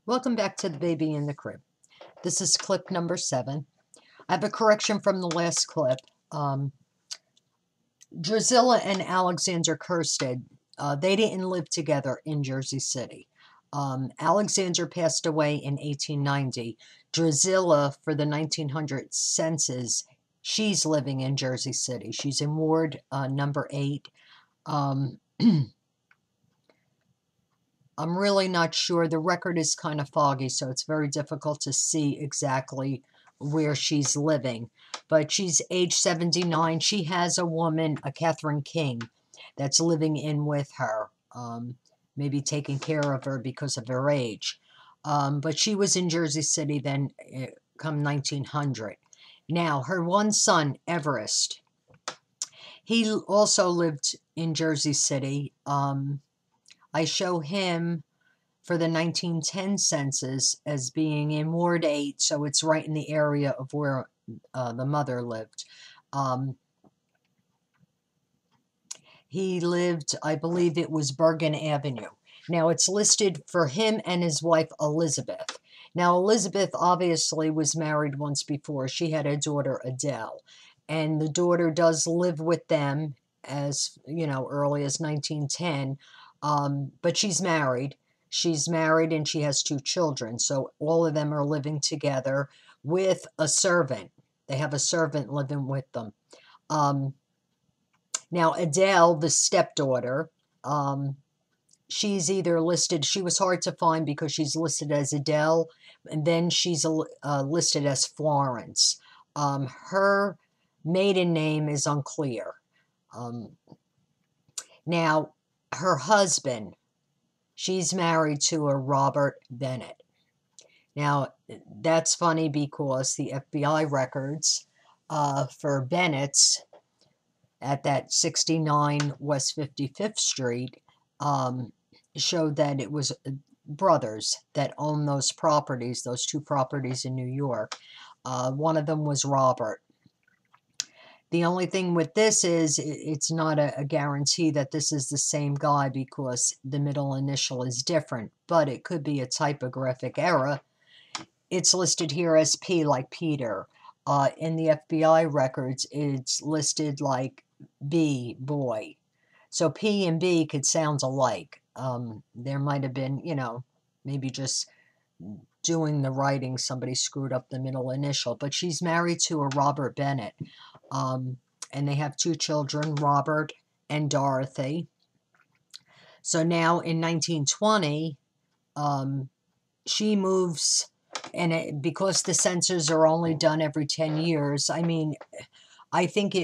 Welcome back to the baby in the crib. This is clip number 7. I have a correction from the last clip. Drusilla and Alexander Kirstead, they didn't live together in Jersey City. Alexander passed away in 1890. Drusilla, for the 1900 census, she's living in Jersey City. She's in Ward number 8. I'm really not sure. The record is kind of foggy, so it's very difficult to see exactly where she's living. But she's age 79. She has a woman, a Catherine King, that's living in with her, maybe taking care of her because of her age. But she was in Jersey City then come 1900. Now, her one son, Everest, he also lived in Jersey City. I show him for the 1910 census as being in Ward 8, so it's right in the area of where the mother lived. He lived, I believe it was Bergen Avenue. Now, it's listed for him and his wife, Elizabeth. Now, Elizabeth obviously was married once before. She had a daughter, Adele, and the daughter does live with them as, early as 1910. But she's married. She's married and she has 2 children. So all of them are living together with a servant. They have a servant living with them. Now, Adele, the stepdaughter, she's either listed, she was hard to find because she's listed as Adele, and then she's listed as Florence. Her maiden name is unclear. Now, her husband, she's married to a Robert Bennett. Now, that's funny because the FBI records for Bennett's at that 69 West 55th Street showed that it was brothers that owned those properties, those 2 properties in New York. One of them was Robert. The only thing with this is it's not a guarantee that this is the same guy because the middle initial is different, but it could be a typographic error. It's listed here as P, like Peter. In the FBI records, it's listed like B, boy. So P and B could sound alike. There might have been, maybe just doing the writing, somebody screwed up the middle initial. But she's married to a Robert Bennett. And they have 2 children, Robert and Dorothy. So now in 1920, she moves, and because the census are only done every 10 years, I think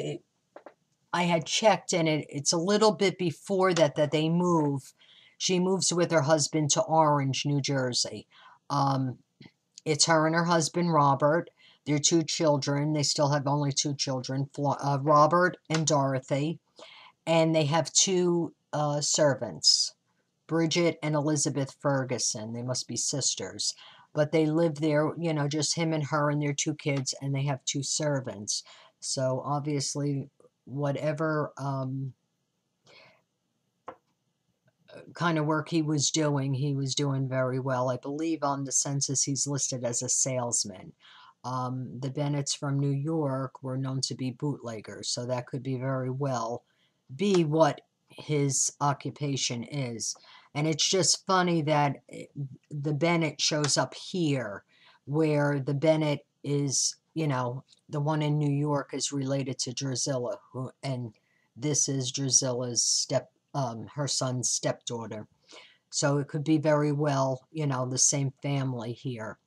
I had checked, and it's a little bit before that they move. She moves with her husband to Orange, New Jersey. It's her and her husband, Robert. Their 2 children. They still have only 2 children, Robert and Dorothy. And they have 2 servants, Bridget and Elizabeth Ferguson. They must be sisters. But they live there, just him and her and their 2 kids, and they have 2 servants. So obviously, whatever kind of work he was doing very well. I believe on the census he's listed as a salesman. The Bennetts from New York were known to be bootleggers, so that could be very well be what his occupation is. And it's just funny that the Bennett shows up here, where the Bennett is, the one in New York is related to Drusilla, and this is Drusilla's her son's stepdaughter. So it could be very well, the same family here.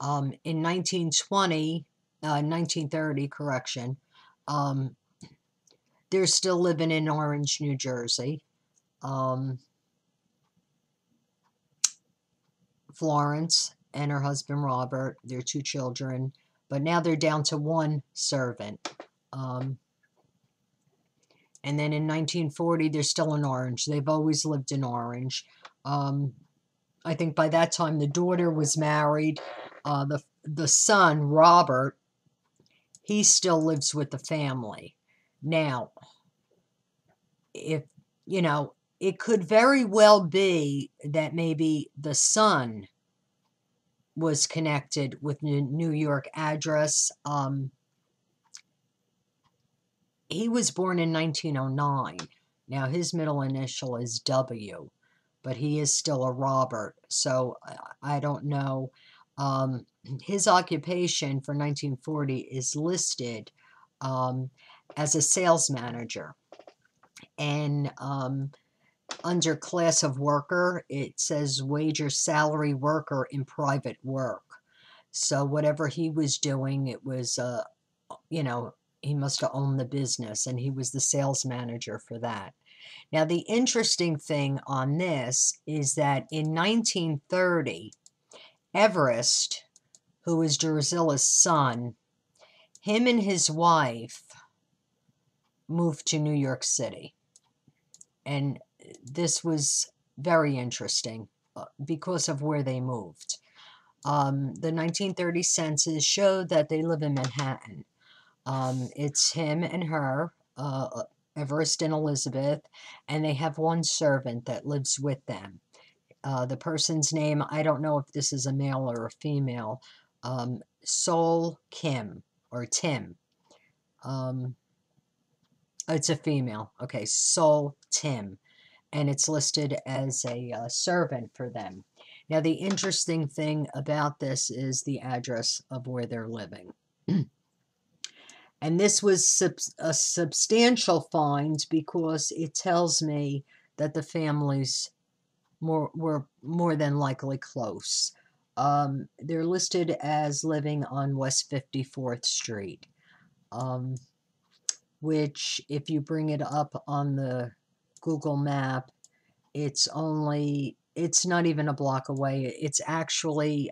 In 1930, correction, they're still living in Orange, New Jersey. Florence and her husband, Robert, their 2 children, but now they're down to 1 servant. And then in 1940, they're still in Orange. They've always lived in Orange. I think by that time, the daughter was married. The son, Robert, he still lives with the family. Now, if, it could very well be that maybe the son was connected with the New York address. He was born in 1909. Now, his middle initial is W, but he is still a Robert, so I don't know. His occupation for 1940 is listed as a sales manager. And under class of worker, it says wage or salary worker in private work. So whatever he was doing, it was, you know, he must have owned the business, and he was the sales manager for that. Now, the interesting thing on this is that in 1930, Everest, who was Drusilla's son, him and his wife moved to New York City. And this was very interesting because of where they moved. The 1930 census showed that they live in Manhattan. It's him and her, Everest and Elizabeth, and they have one servant that lives with them. The person's name, I don't know if this is a male or a female, Sol Kim or Tim. It's a female. Okay, Sol Tim. And it's listed as a servant for them. Now, the interesting thing about this is the address of where they're living. And this was a substantial find because it tells me that the families were more than likely close. They're listed as living on West 54th Street, which, if you bring it up on the Google map, it's not even a block away. It's actually,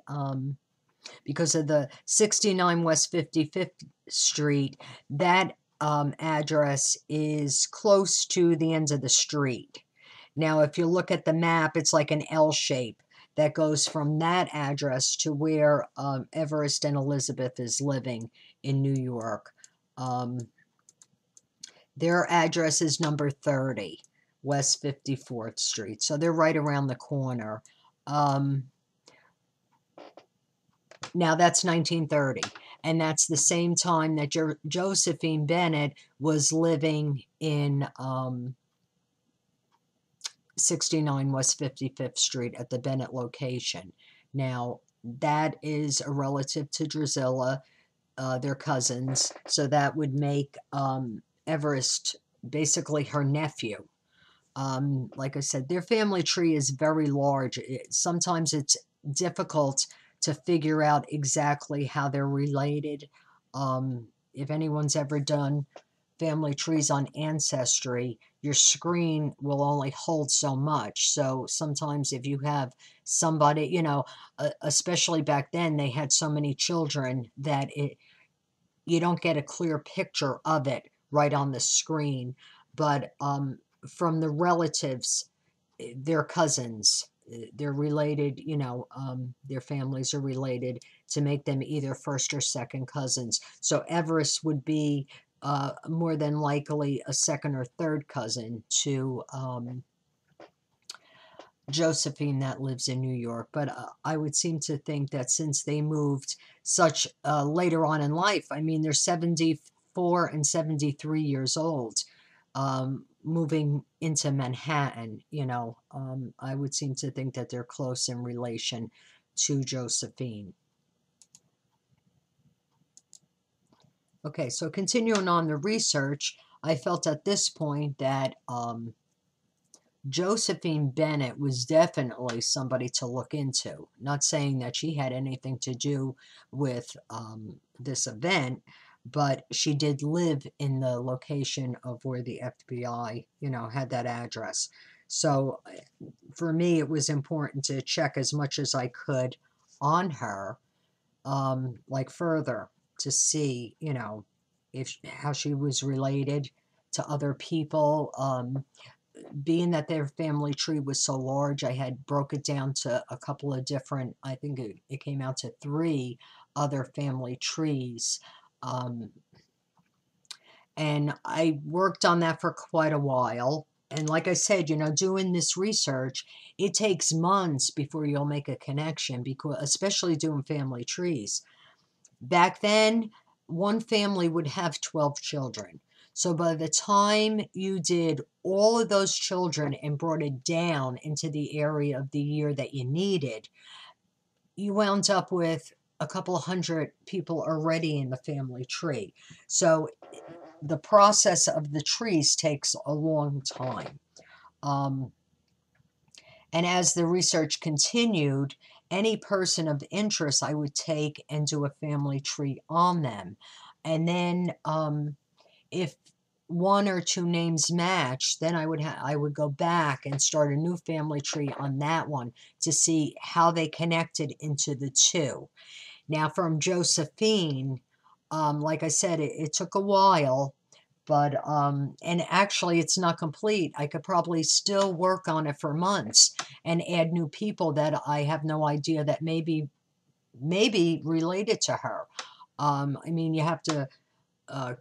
because of the 69 West 55th Street, that address is close to the ends of the street. Now, if you look at the map, it's like an L shape that goes from that address to where Everest and Elizabeth is living in New York. Their address is number 30, West 54th Street. So they're right around the corner. Now, that's 1930. And that's the same time that Josephine Bennett was living in 69 West 55th Street at the Bennett location. Now, that is a relative to Drusilla. They're cousins. So that would make Everest basically her nephew. Like I said, their family tree is very large. Sometimes it's difficult to figure out exactly how they're related. If anyone's ever done family trees on Ancestry, your screen will only hold so much. So sometimes if you have somebody, you know, especially back then, they had so many children that you don't get a clear picture of it right on the screen. But from the relatives, they're cousins. They're related, you know, their families are related to make them either first or second cousins. So Everest would be more than likely a second or third cousin to Josephine that lives in New York. But I would seem to think that since they moved such later on in life, I mean, they're 74 and 73 years old, moving into Manhattan, you know, I would seem to think that they're close in relation to Josephine. Okay, so continuing on the research, I felt at this point that Josephine Bennett was definitely somebody to look into. Not saying that she had anything to do with this event, but she did live in the location of where the FBI, you know, had that address. So for me, it was important to check as much as I could on her, like further, to see, you know, how she was related to other people. Being that their family tree was so large, I had broke it down to a couple of different, I think it came out to 3 other family trees. And I worked on that for quite a while. And like I said, doing this research, it takes months before you'll make a connection, because especially doing family trees. Back then, one family would have 12 children. So by the time you did all of those children and brought it down into the area of the year that you needed, you wound up with a couple of hundred people already in the family tree. So the process of the trees takes a long time. Um, and as the research continued, any person of interest I would take and do a family tree on them. And then if one or two names match, then I would go back and start a new family tree on that one to see how they connected into the two. Now, from Josephine, like I said, it took a while, but and actually it's not complete. I could probably still work on it for months and add new people that I have no idea that maybe related to her. I mean, you have to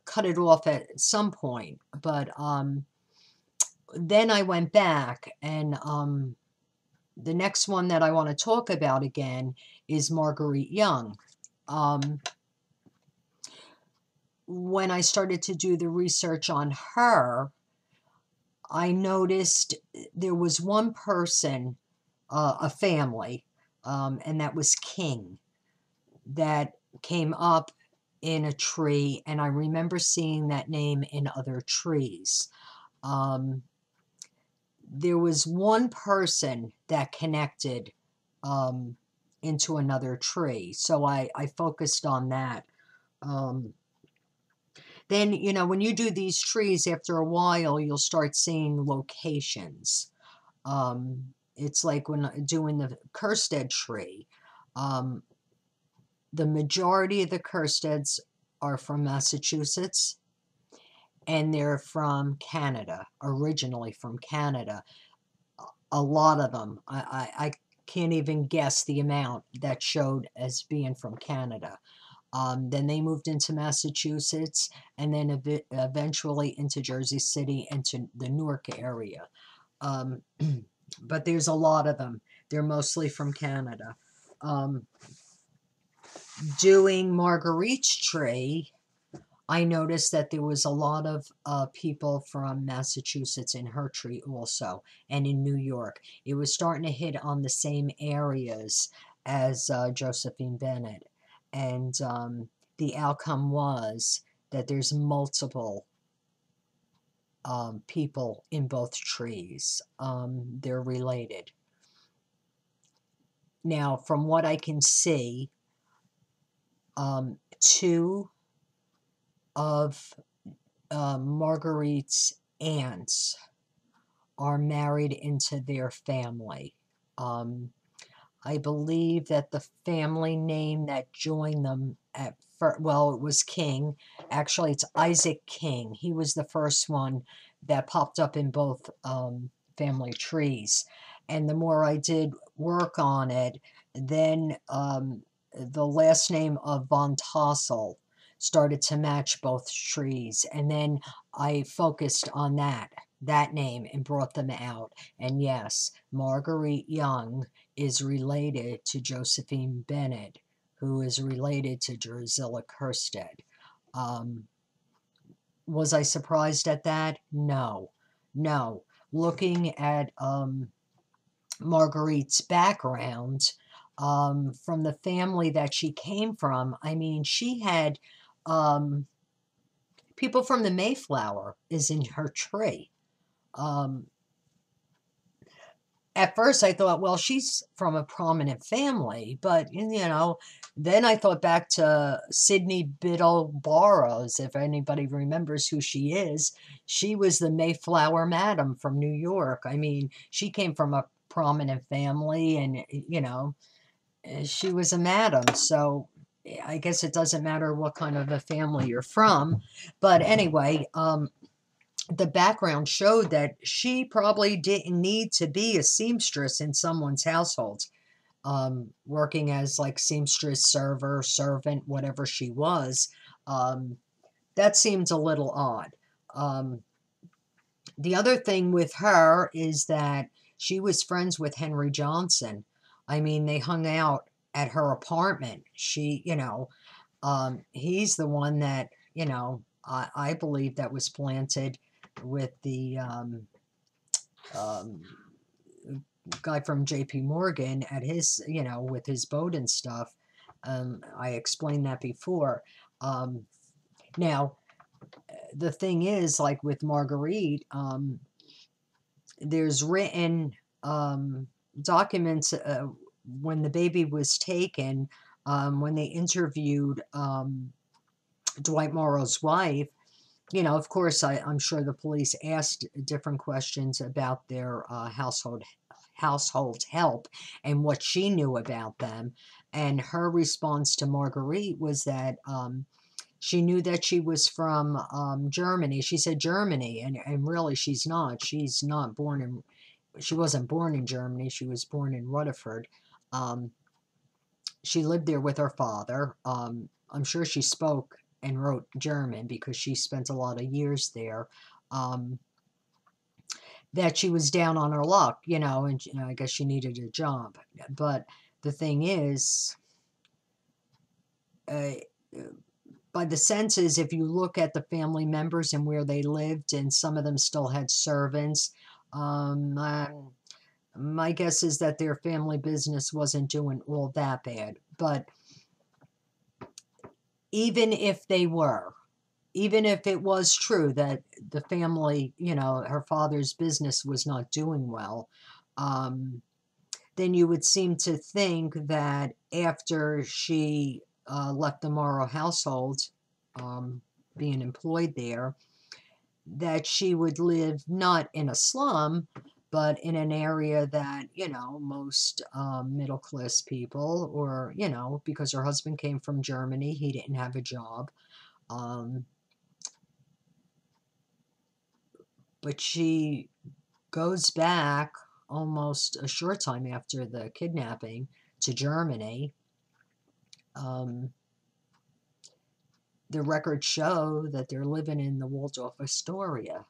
cut it off at some point, but then I went back, and the next one that I want to talk about again is Margurite Young. When I started to do the research on her, I noticed there was one person, a family, and that was King, that came up in a tree, and I remember seeing that name in other trees. There was one person that connected into another tree, so I focused on that. Then, when you do these trees, after a while, you'll start seeing locations. It's like when doing the Kerstead tree. The majority of the Kersteads are from Massachusetts, and they're from Canada, originally from Canada. A lot of them, I can't even guess the amount that showed as being from Canada. Then they moved into Massachusetts, and then eventually into Jersey City and to the Newark area. But there's a lot of them. They're mostly from Canada. Doing Marguerite's tree, I noticed that there was a lot of people from Massachusetts in her tree also, and in New York. It was starting to hit on the same areas as Josephine Bennett. And the outcome was that there's multiple people in both trees. They're related. Now, from what I can see, two of Marguerite's aunts are married into their family. I believe that the family name that joined them at first, well, it was King. Actually, it's Isaac King. He was the first one that popped up in both family trees. And the more I did work on it, then the last name of Von Tassel started to match both trees. And then I focused on that name and brought them out. And yes, Margurite Young is related to Josephine Bennett, who is related to Drusilla Kerstead. Was I surprised at that? No. Looking at Marguerite's background, from the family that she came from, I mean, she had people from the Mayflower is in her tree. At first I thought, well, she's from a prominent family, but then I thought back to Sydney Biddle Burroughs, if anybody remembers who she is. She was the Mayflower Madam from New York. I mean, she came from a prominent family, and she was a madam, so I guess it doesn't matter what kind of a family you're from. But anyway, the background showed that she probably didn't need to be a seamstress in someone's household, working as like seamstress, server, servant, whatever she was. That seems a little odd. The other thing with her is that she was friends with Henry Johnson. I mean, they hung out at her apartment. He's the one that, I believe that was planted with the um, guy from JP Morgan at his, with his boat and stuff. I explained that before. Now, the thing is, like with Marguerite, there's written documents when the baby was taken, when they interviewed Dwight Morrow's wife. Of course, I'm sure the police asked different questions about their household help and what she knew about them. And her response to Marguerite was that she knew that she was from Germany. She said Germany, and really she's not. She's not born in. She wasn't born in Germany. She was born in Rutherford. Um, she lived there with her father. I'm sure she spoke and wrote German because she spent a lot of years there. Um, that she was down on her luck, and I guess she needed a job. But the thing is, uh, by the census, if you look at the family members and where they lived, and some of them still had servants, my guess is that their family business wasn't doing all that bad. But even if they were, even if it was true that the family, her father's business was not doing well, then you would seem to think that after she left the Morrow household, being employed there, that she would live not in a slum, but in an area that, most middle class people, or, because her husband came from Germany, he didn't have a job. But she goes back almost a short time after the kidnapping to Germany. The records show that they're living in the Waldorf Astoria.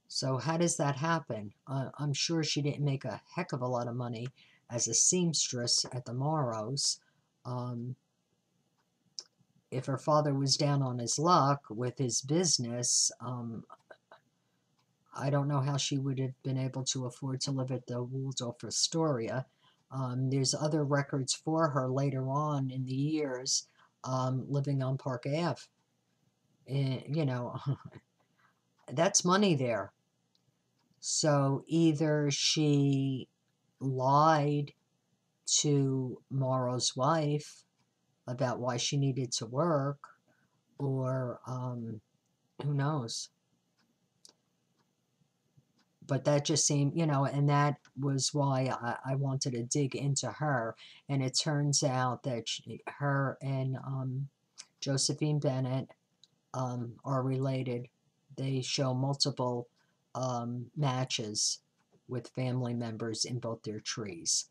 So how does that happen? I'm sure she didn't make a heck of a lot of money as a seamstress at the Morrows. If her father was down on his luck with his business, I don't know how she would have been able to afford to live at the Waldorf Astoria. There's other records for her later on in the years, living on Park Ave. And, that's money there. So either she lied to Morrow's wife about why she needed to work, or who knows. But that just seemed, and that was why I wanted to dig into her. And it turns out that her and Josephine Bennett are related. They show multiple matches with family members in both their trees.